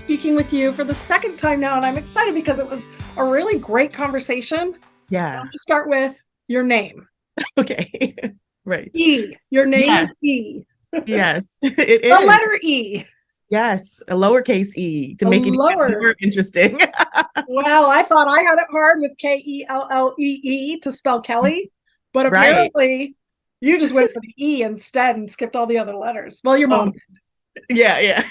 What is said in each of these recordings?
speaking with you for the second time now, and I'm excited because it was a really great conversation. Yeah. I'll start with your name. Okay. Right. E. Your name is Yes. E. Yes. It The is. letter E. Yes. A lowercase e to A make it even lower. more interesting. Well, I thought I had it hard with Kellee to spell Kelly, but Right. apparently you just went for the E instead and skipped all the other letters. Well, your mom. Um, yeah, yeah.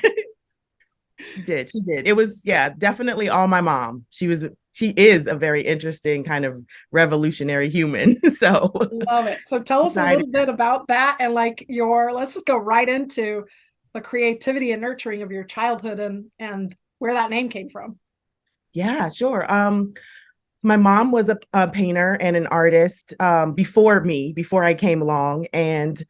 She did. She did. It was, yeah, definitely all my mom. She is a very interesting kind of revolutionary human. So Love it. So tell us a excited. little bit about that and like let's just go right into the creativity and nurturing of your childhood and where that name came from. Yeah, sure. My mom was a painter and an artist before me, before I came along, and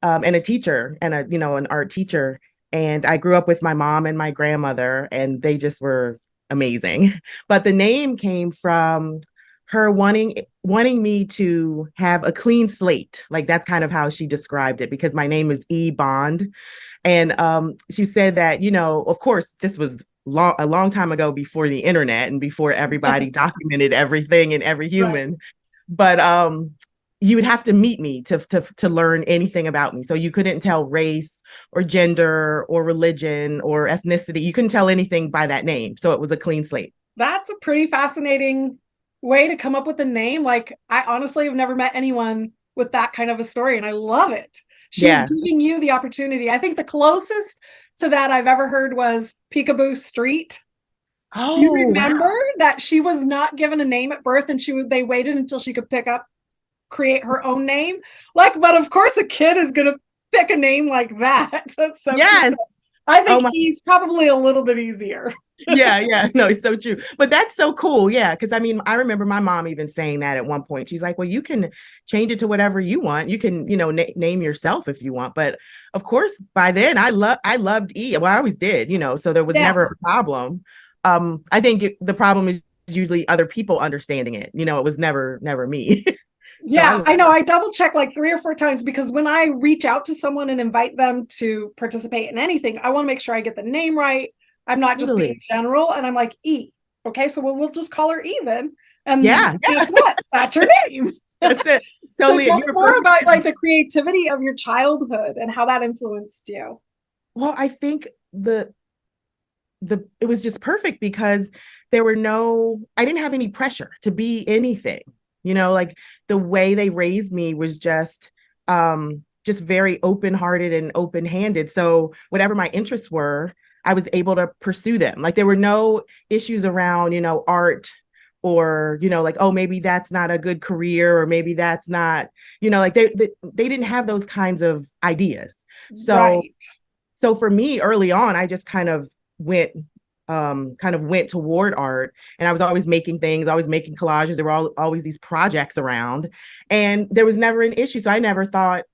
a teacher and an art teacher. And I grew up with my mom and my grandmother, and they just were amazing. But the name came from her wanting me to have a clean slate. Like that's kind of how she described it, because my name is E Bond. And she said that, of course, this was a long time ago, before the internet and before everybody documented everything and every Right. human. But you would have to meet me to learn anything about me. So you couldn't tell race or gender or religion or ethnicity. You couldn't tell anything by that name. So it was a clean slate. That's a pretty fascinating way to come up with a name. Like, I honestly have never met anyone with that kind of a story, and I love it. She's Yeah. giving you the opportunity. I think the closest to that I've ever heard was Peekaboo Street. You Oh, remember wow. that she was not given a name at birth, and they waited until she could create her own name. Like, but of course, a kid is going to pick a name like that. So Yes. I Oh think my. he's probably a little bit easier. Yeah, yeah. No, it's so true. But that's so cool. Yeah. Cause I mean, I remember my mom even saying that at one point. She's like, well, you can change it to whatever you want. You can, name yourself if you want. But of course, by then I loved E. Well, I always did, so there was Yeah. never a problem. I think the problem is usually other people understanding it. It was never me. So I Yeah, love I know. it. I double check like 3 or 4 times because when I reach out to someone and invite them to participate in anything, I want to make sure I get the name right. I'm not just being Totally. general, and I'm like E. Okay, so we'll just call her E then. And Yeah, yeah. guess what? That's her name. That's it. So Totally. tell You me were more perfect. about like the creativity of your childhood and how that influenced you. Well, I think the it was just perfect because I didn't have any pressure to be anything. Like the way they raised me was just very open-hearted and open-handed. So whatever my interests were, I was able to pursue them. Like there were no issues around, art, or like, oh, maybe that's not a good career, or maybe that's not, like they didn't have those kinds of ideas. So Right. so for me early on, I just kind of went toward art, and I was always making things, always making collages. There were always these projects around, and there was never an issue. So I never thought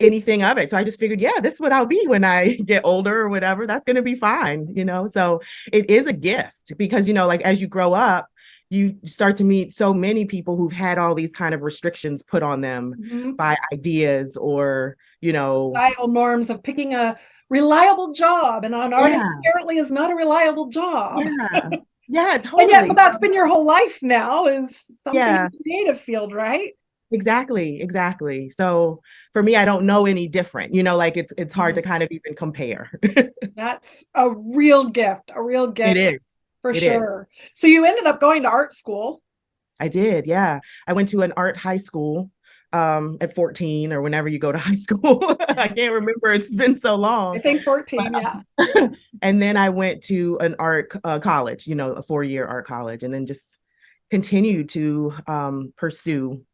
anything of it. So I just figured, yeah, this is what I'll be when I get older or whatever. That's going to be fine. So it is a gift because, like as you grow up, you start to meet so many people who've had all these kind of restrictions put on them Mhm. by ideas or. Societal norms of picking a reliable job, and an artist Yeah, apparently is not a reliable job. yeah, yeah, And yet, but totally. that's So, been your whole life now, is something in yeah, the creative field, right? exactly. So for me, I don't know any different. Like it's hard to Mhm. kind of even compare. That's a real It gift is. for It is. sure. So you ended up going to art school. I did. Yeah. I went to an art high school at 14 or whenever you go to high school. I can't remember. It's been so I long. think But, 14, yeah. and then I went to an art college, a 4-year art college, and then just continued to pursue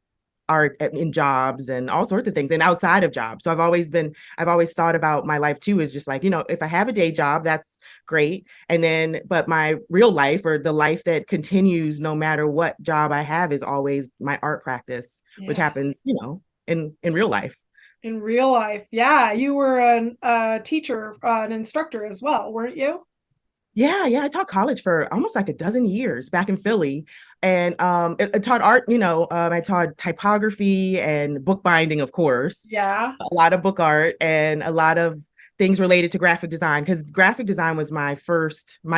art in jobs and all sorts of things and outside of jobs. So I've always thought about my life too, is just like, if I have a day job, that's great. But my real life, or the life that continues no matter what job I have, is always my art practice, which Yeah. happens, in real life. In real life. Yeah. You were a teacher, an instructor as well, weren't you? Yeah, yeah. I taught college for almost like a dozen years back in Philly. And I taught art, I taught typography and bookbinding, of course, Yeah. a lot of book art and a lot of things related to graphic design, because graphic design was my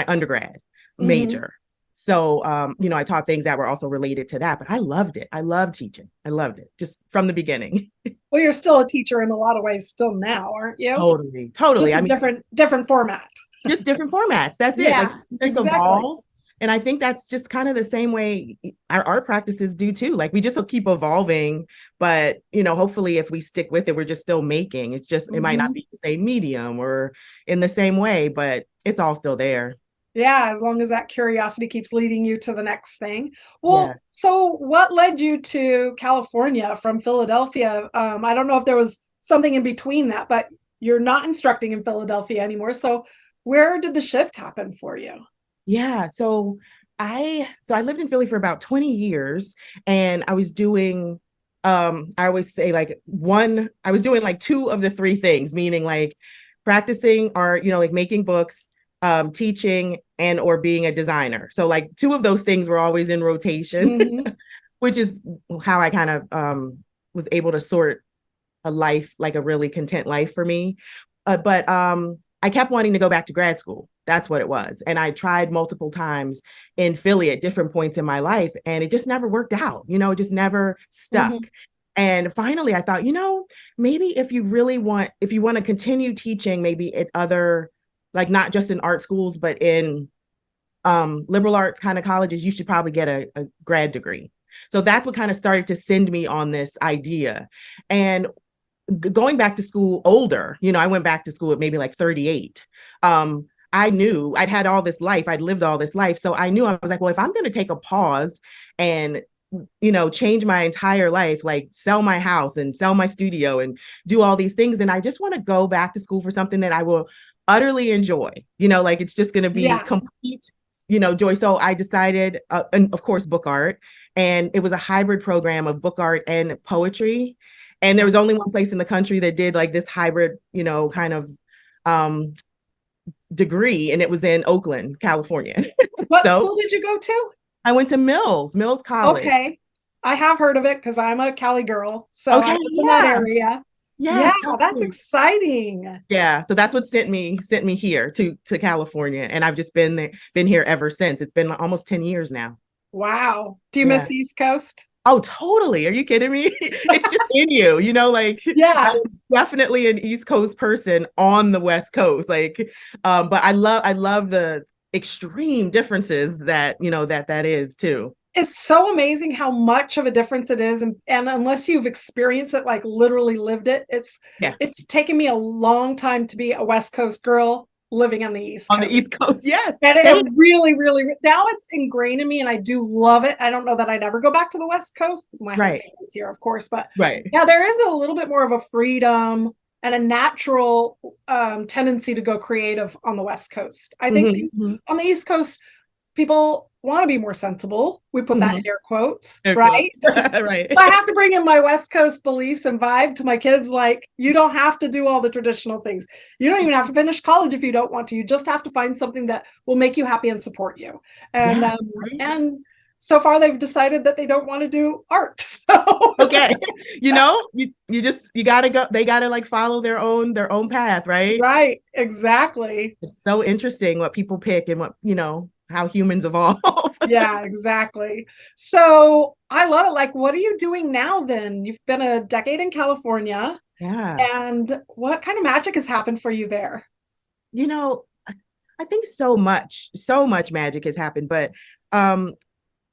undergrad Hmm. major. So, I taught things that were also related to that, but I loved it. I loved teaching. I loved it just from the beginning. Well, you're still a teacher in a lot of ways still now, aren't you? Totally, totally. Just a I mean, different format. just different formats. That's it. Like, Yeah, just exactly. evolve. And I think that's just kind of the same way our art practices do too. Like, we just will keep evolving, but hopefully if we stick with it, we're just still making. It's just, it might not Hmm. be the same medium or in the same way, but it's all still there. Yeah, as long as that curiosity keeps leading you to the next thing. Yeah. Well, so what led you to California from Philadelphia? I don't know if there was something in between that, but you're not instructing in Philadelphia anymore. So where did the shift happen for you? Yeah. So I lived in Philly for about 20 years, and I was doing I always say like I was doing like two of the three things, meaning like practicing art, like making books, teaching, and or being a designer. So like two of those things were always in rotation, Hmm. which is how I kind of was able to sort a life, like a really content life for me. But I kept wanting to go back to grad school. That's what it was. And I tried multiple times in Philly at different points in my life, and it just never worked out. It just never stuck. Hmm. And finally, I thought, maybe if you want to continue teaching, maybe at other, like not just in art schools, but in liberal arts kind of colleges, you should probably get a grad degree. So that's what kind of started to send me on this idea. And going back to school older, I went back to school at maybe like 38. I knew I'd had all this life, I'd lived all this life. So I knew, I was like, well, if I'm going to take a pause and, change my entire life, like sell my house and sell my studio and do all these things, and I just want to go back to school for something that I will utterly enjoy, like it's just going to be Yeah. complete, joy. So I decided, and of course, book art. And it was a hybrid program of book art and poetry, and there was only one place in the country that did like this hybrid, kind of um, degree, and it was in Oakland, California. What So school did you go to? I went to Mills College. Okay. I have heard of it because I'm a Cali girl. So I Okay, live in that yeah, area. Yeah, yes, that's totally. exciting. Yeah, so that's what sent me here to California, and I've just been here ever since. It's been almost 10 years now. Wow. Do you miss Yeah. the East Coast? Oh, totally. Are you kidding me? It's just in you, like Yeah. I'm definitely an East Coast person on the West Coast. Like, but I love the extreme differences that, that is too. It's so amazing how much of a difference it is. And unless you've experienced it, like literally lived it, Yeah. it's taken me a long time to be a West Coast girl living on the East On the Coast. East Coast. Yes. And Same. it really, really, now it's ingrained in me and I do love it. I don't know that I'd ever go back to the West Coast. My whole Right. family's here, of course, but Right. yeah, there is a little bit more of a freedom and a natural tendency to go creative on the West Coast. I think Hmm. things Hmm. on the East Coast, people want to be more sensible. We put that Hmm. in air quotes, Okay. right? Right. So I have to bring in my West Coast beliefs and vibe to my kids. Like, you don't have to do all the traditional things. You don't even have to finish college if you don't want to. You just have to find something that will make you happy and support you. And Yeah. um, Right. and so far they've decided that they don't want to do art. So Okay. You gotta go, they gotta like follow their own path, right? right, exactly. It's so interesting what people pick and what, how humans evolve. Yeah, exactly. So I love it. Like, what are you doing now then? You've been a decade in California, Yeah. and what kind of magic has happened for you there? You know, I think so much magic has happened, but um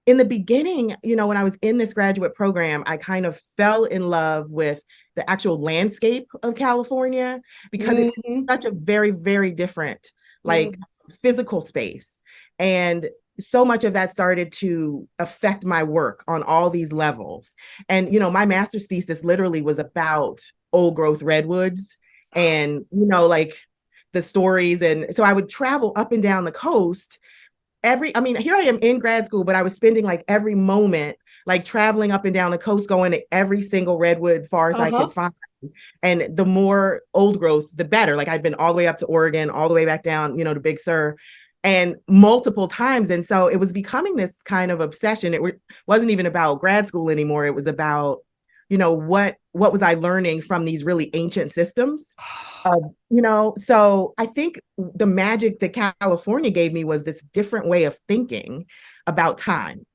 in the beginning, when I was in this graduate program, I kind of fell in love with the actual landscape of California, because it's Hmm. such a very, very different, like, Hmm. physical space. And so much of that started to affect my work on all these levels. And, my master's thesis literally was about old growth redwoods and, like the stories. And so I would travel up and down the coast I mean, here I am in grad school, but I was spending like every moment, like traveling up and down the coast, going to every single redwood far as I Uh-huh. could find. And the more old growth, the better. Like, I'd been all the way up to Oregon, all the way back down, to Big Sur, and multiple times. And so it was becoming this kind of obsession. Wasn't even about grad school anymore. It was about what was I learning from these really ancient systems of, so I think the magic that California gave me was this different way of thinking about time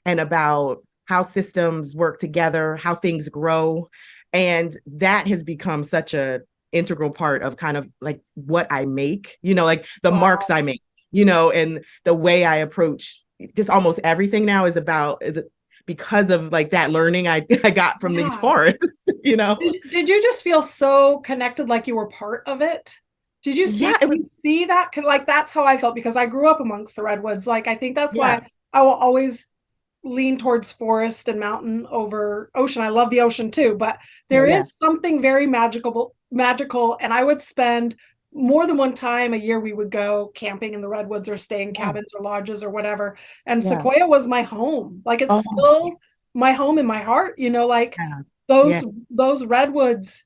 and about how systems work together, how things grow. And that has become such a integral part of kind of like what I make, like the marks Wow. I make, and the way I approach just almost everything now is it because of like that learning I got from these Yeah. forests, you know? Did you just feel so connected, like you were part of it? Did you see, Yeah, it can you was, see that? Like that's how I felt because I grew up amongst the redwoods. Like I think that's yeah, why I will always lean towards forest and mountain over ocean. I love the ocean too, but yeah, there yeah, is something very magical. And I would spend more than one time a year we would go camping in the redwoods or stay in yeah, cabins or lodges or whatever. And yeah. Sequoia was my home. Like it's Oh, still my home in my heart, like yeah, yeah, those redwoods,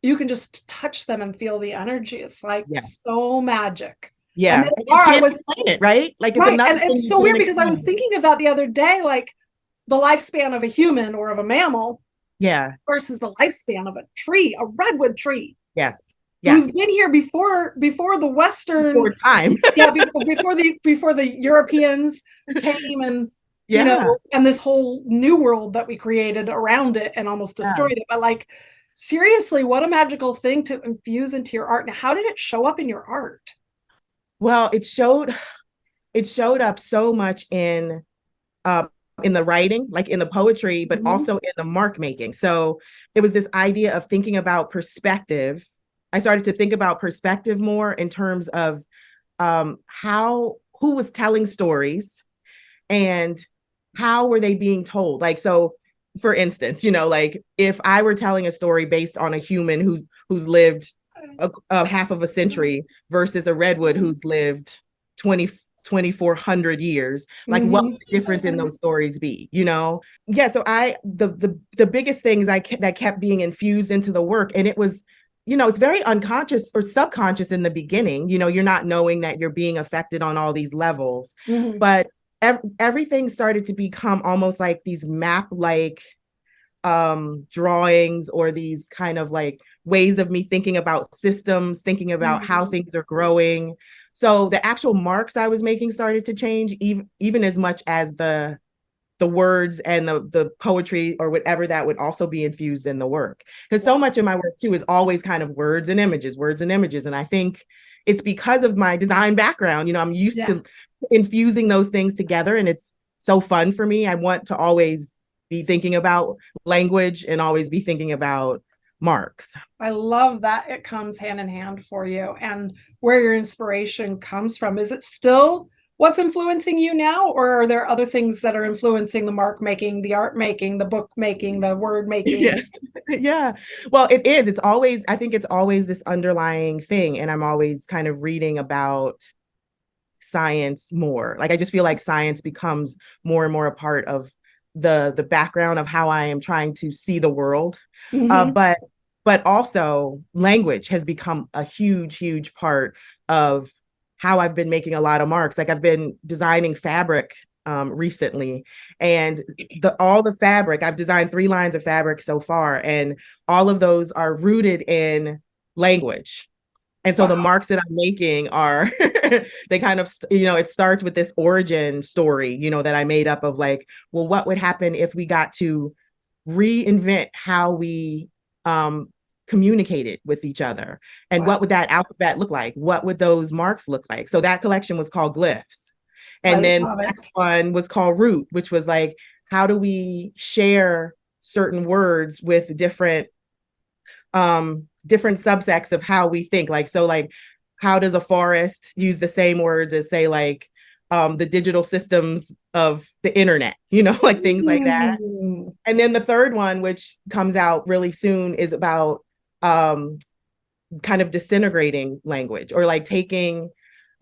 you can just touch them and feel the energy. It's like yeah, so magic. And yeah. then And you far I can't was explain it, right? Like it's right. another And thing it's you so weird can't because I was explain. thinking of that the other day, like the lifespan of a human or of a mammal Yeah. versus the lifespan of a tree, a redwood tree, Yes. who's Yes. been here before the Western, For time. yeah, before the Europeans came and Yeah. and this whole new world that we created around it and almost Yeah. destroyed it. But like seriously, what a magical thing to infuse into your art. And how did it show up in your art? Well, it showed up so much um in the writing, like in the poetry, but Mm-hmm. also in the mark making. So it was this idea of thinking about perspective. I started to think about perspective more in terms of how who was telling stories and how were they being told. Like, so for instance, like if I were telling a story based on a human who's lived a half of a century versus a redwood who's lived 2,400 years, like what would Mm-hmm. the difference in those stories be? Yeah, so the biggest things that kept being infused into the work, and it was, it's very unconscious or subconscious in the beginning. You're not knowing that you're being affected on all these levels, Mm-hmm. but everything started to become almost like these map like drawings, or these kind of like ways of me thinking about systems, thinking about how Mm-hmm. things are growing. So the actual marks I was making started to change, even as much as the words and the poetry or whatever that would also be infused in the work. Because so Wow. much of my work too is always kind of words and images, words and images. And I think it's because of my design background. I'm used Yeah. to infusing those things together, and it's so fun for me. I want to always be thinking about language and always be thinking about marks. I love that it comes hand in hand for you and where your inspiration comes from. Is it still what's influencing you now, or are there other things that are influencing the mark making, the art making, the book making, the word making? Yeah. Yeah. Well, it is. I think it's always this underlying thing. And I'm always kind of reading about science more. Like I just feel like science becomes more and more a part of the background of how I am trying to see the world. Uh, Mm-hmm. but but also language has become a huge part of how I've been making a lot of marks. Like I've been designing fabric recently, and all the fabric I've designed 3 lines of fabric so far, and all of those are rooted in language. And so the Wow. marks that I'm making are they kind of, it starts with this origin story, that I made up of like, well, what would happen if we got to reinvent how we um communicated with each other? And Wow. what would that alphabet look like? What would those marks look like? So that collection was called Glyphs. I And then the love next it. one was called Root, which was like, how do we share certain words with different subsects of how we think? Like, so like, how does a forest use the same words as, say, like the digital systems of the internet, like things like that. Mm. And then the third one, which comes out really soon, is about um kind of disintegrating language, or like taking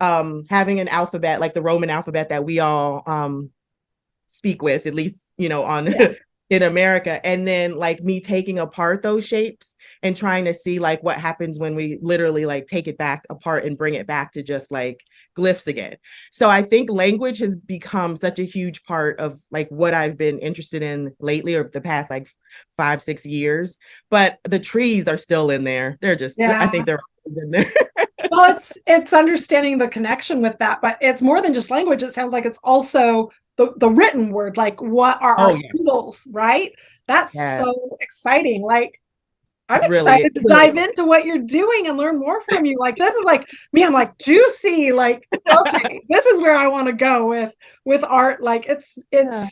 having an alphabet like the Roman alphabet that we all speak with, at least, on Yeah. in America. And then like me taking apart those shapes and trying to see like what happens when we literally like take it back apart and bring it back to just like glyphs again. So I think language has become such a huge part of like what I've been interested in lately, or the past like 5, 6 years. But the trees are still in there. They're just, I Yeah. think they're always in there. Well, it's understanding the connection with that, but it's more than just language. It sounds like it's also the written word, like what are our Oh yeah, symbols, right? That's yes, so exciting. Like I'm it excited to really dive is. into what you're doing and learn more from you. Like this is like me, I'm like juicy, like okay, this is where I want to go with art. Like Yeah.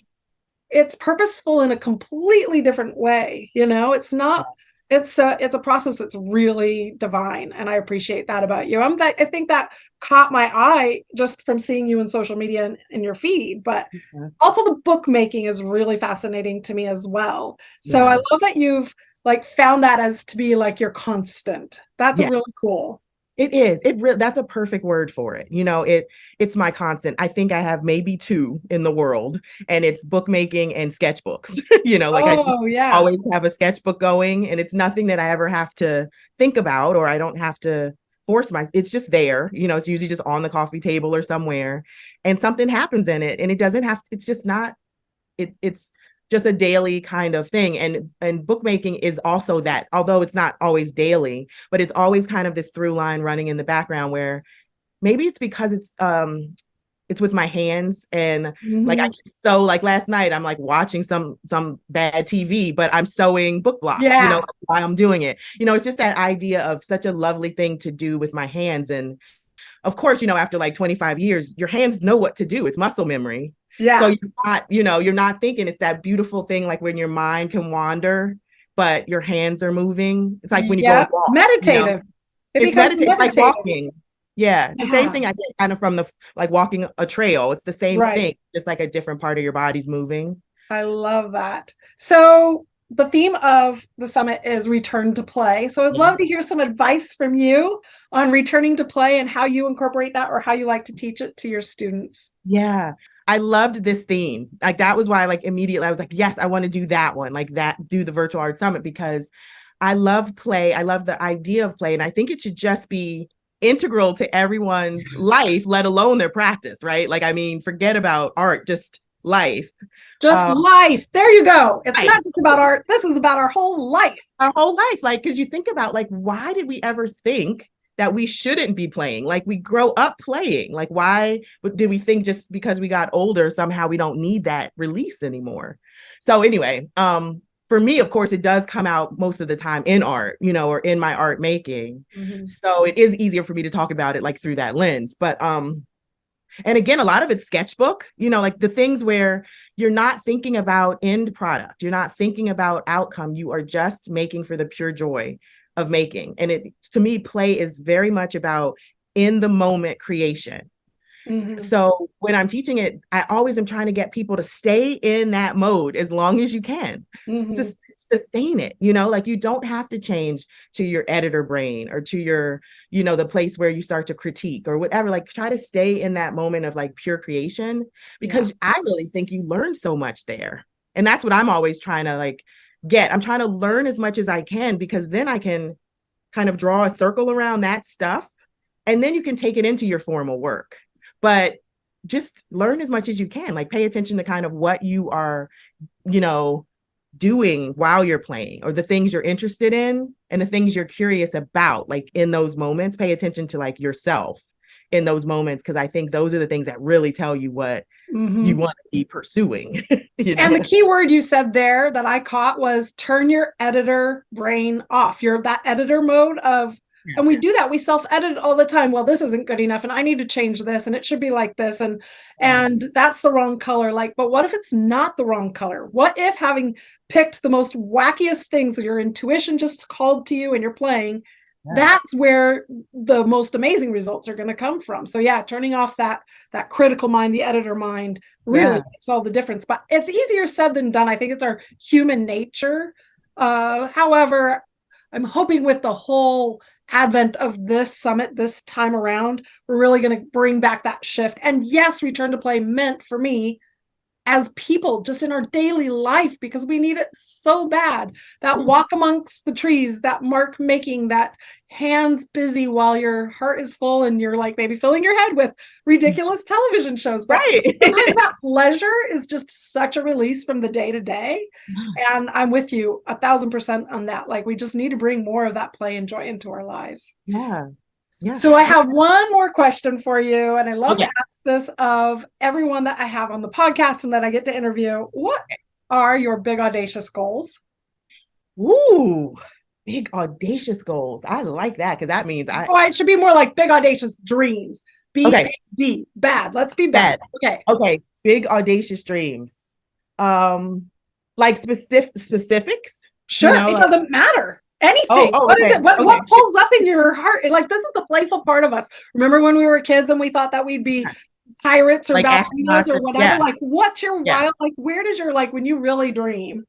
it's purposeful in a completely different way, you know. It's not it's a process that's really divine, and I appreciate that about you. I think that caught my eye just from seeing you in social media and in your feed, but Yeah. also the bookmaking is really fascinating to me as well. So I Yeah. love that you've like found that as to be like your constant. That's Yeah. really cool. It is. It really, that's a perfect word for it. It's my constant. I think I have maybe two in the world, and it's bookmaking and sketchbooks. Like I just Oh yeah. always have a sketchbook going, and it's nothing that I ever have to think about, or I don't have to force it's just there. It's usually just on the coffee table or somewhere, and something happens in it, and it doesn't have, it's just not it's just a daily kind of thing. And bookmaking is also that, although it's not always daily, but it's always kind of this through line running in the background, where maybe it's because it's with my hands, and like I Hmm. can sew. Like last night I'm like watching some bad TV, but I'm sewing book blocks, Yeah. while I'm doing it. It's just that idea of such a lovely thing to do with my hands. And of course, after like 25 years, your hands know what to do. It's muscle memory. So Yeah. you're not thinking. It's that beautiful thing, like when your mind can wander, but your hands are moving. It's like when you go and Yep. walk. Meditative. It It's becomes meditative, like meditative. walking. Yeah, it's the same Yeah. thing I get kind of from the like walking a trail. It's the same Right. thing, just like a different part of your body's moving. I love that. So the theme of the summit is return to play. So I'd love to hear some advice from you on returning to play and how you incorporate that or how you like to teach it to your students. Yeah. I loved this theme. Like that was why like immediately I was like, yes, I want to do that one. Like that, do the virtual art summit, because I love play. I love the idea of play. And I think it should just be integral to everyone's life, let alone their practice, right? Like, I mean, forget about art, just life. Just Um, life. There you go. It's life. not just about art. This is about our whole life. Our whole life. Like, because you think about like, why did we ever think that we shouldn't be playing? Like, we grow up playing. Like, why did we think just because we got older somehow we don't need that release anymore? So anyway, for me, of course, it does come out most of the time in art, or in my art making. Mm-hmm. So it is easier for me to talk about it like through that lens. But and again, a lot of it's sketchbook, like the things where you're not thinking about end product, you're not thinking about outcome, you are just making for the pure joy of making. And it, to me, play is very much about in the moment creation. Mm-hmm. So when I'm teaching it, I always am trying to get people to stay in that mode as long as you can. Mm-hmm. Sustain it, like you don't have to change to your editor brain or to your, the place where you start to critique or whatever. Like try to stay in that moment of like pure creation, Yeah. because I really think you learn so much there. And that's what I'm always trying to like I'm trying to learn as much as I can, because then I can kind of draw a circle around that stuff, and then you can take it into your formal work. But just learn as much as you can, like pay attention to kind of what you are, you know, doing while you're playing, or the things you're interested in and the things you're curious about. Like in those moments, pay attention to like yourself in those moments, because I think those are the things that really tell you what you Mm-hmm. want to be pursuing. And the key word you said there that I caught was turn your editor brain off. You're that editor mode of, and we do that. We self-edit all the time. Well, this isn't good enough, and I need to change this, and it should be like this, and that's the wrong color. Like, but what if it's not the wrong color? What if having picked the most wackiest things that your intuition just called to you and you're playing, Yeah. that's where the most amazing results are going to come from. So yeah, turning off that critical mind, the editor mind, really Yeah. makes all the difference. But it's easier said than done. I think it's our human nature. However, I'm hoping with the whole advent of this summit this time around, we're really going to bring back that shift. And yes, return to play meant for me as people, just in our daily life, because we need it so bad. That walk amongst the trees, that mark making, that hands busy while your heart is full and you're like maybe filling your head with ridiculous television shows. But Right. sometimes that pleasure is just such a release from the day to day. And I'm with you 1,000% on that. Like, we just need to bring more of that play and joy into our lives. Yeah. Yeah. So I have one more question for you, and I love to Okay. ask this of everyone that I have on the podcast and that I get to interview. What are your big audacious goals? Ooh, big audacious goals. I like that because that means I Oh, it should be more like big audacious dreams. okay, BAD, bad. Let's be bad. bad. Okay. Okay, big audacious dreams. Like specifics, Sure. It like, doesn't matter. Anything. What is okay, it? What okay. what pulls up in your heart? Like, this is the playful part of us. Remember when we were kids and we thought that we'd be pirates or Like ballerinas astronauts, or whatever? yeah, Like, what's your yeah. wild, like, where does your, like, when you really dream?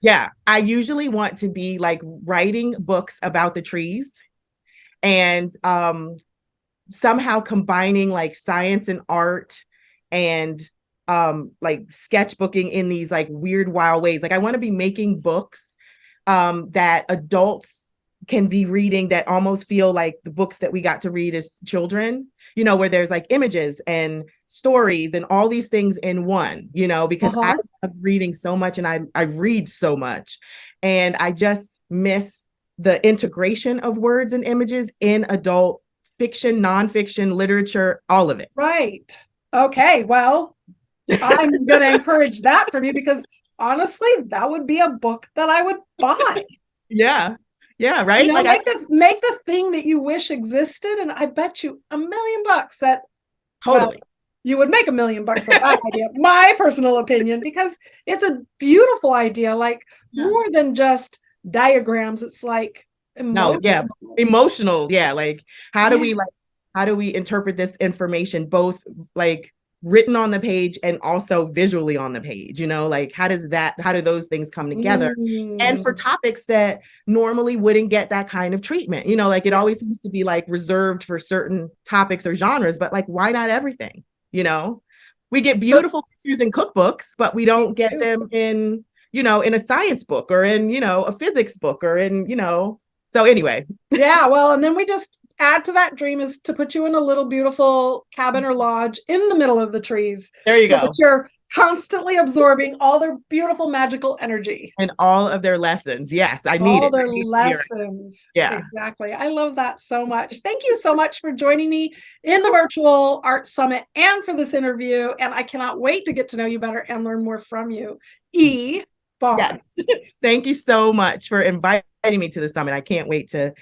Yeah, I usually want to be like writing books about the trees and somehow combining like science and art and like sketchbooking in these like weird wild ways. Like I want to be making books that adults can be reading that almost feel like the books that we got to read as children, where there's like images and stories and all these things in one, because I love reading so much and I read so much. And I just miss the integration of words and images in adult fiction, nonfiction, literature, all of it. Right. Okay. Well, I'm going to encourage that from you, because honestly, that would be a book that I would buy. Yeah. Yeah. Right. Like make the thing that you wish existed. And I bet you $1,000,000 that, well, totally. you would make $1,000,000 of that idea, my personal opinion, because it's a beautiful idea. Like, more than just diagrams. It's like No, yeah, emotional. Yeah. Like, how do we interpret this information, both like written on the page and also visually on the page, like how do those things come together? And for topics that normally wouldn't get that kind of treatment, like it always seems to be like reserved for certain topics or genres, but like, why not everything? We get beautiful pictures in cookbooks, but we don't get them in, in a science book or in, a physics book or in, so anyway. Yeah, well, and then we just add to that dream is to put you in a little beautiful cabin or lodge in the middle of the trees. There you so go. That you're constantly absorbing all their beautiful magical energy. And all of their lessons. Yes, I need all it. their lessons. Yeah. Exactly. I love that so much. Thank you so much for joining me in the virtual art summit and for this interview. And I cannot wait to get to know you better and learn more from you. Bond. Yeah. Thank you so much for inviting me to the summit. I can't wait to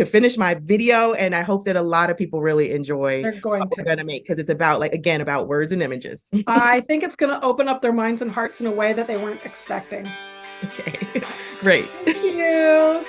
finish my video, and I hope that a lot of people really enjoy what we're gonna make, because it's about, like, again, about words and images. I think it's gonna open up their minds and hearts in a way that they weren't expecting. Okay, great. Thank you.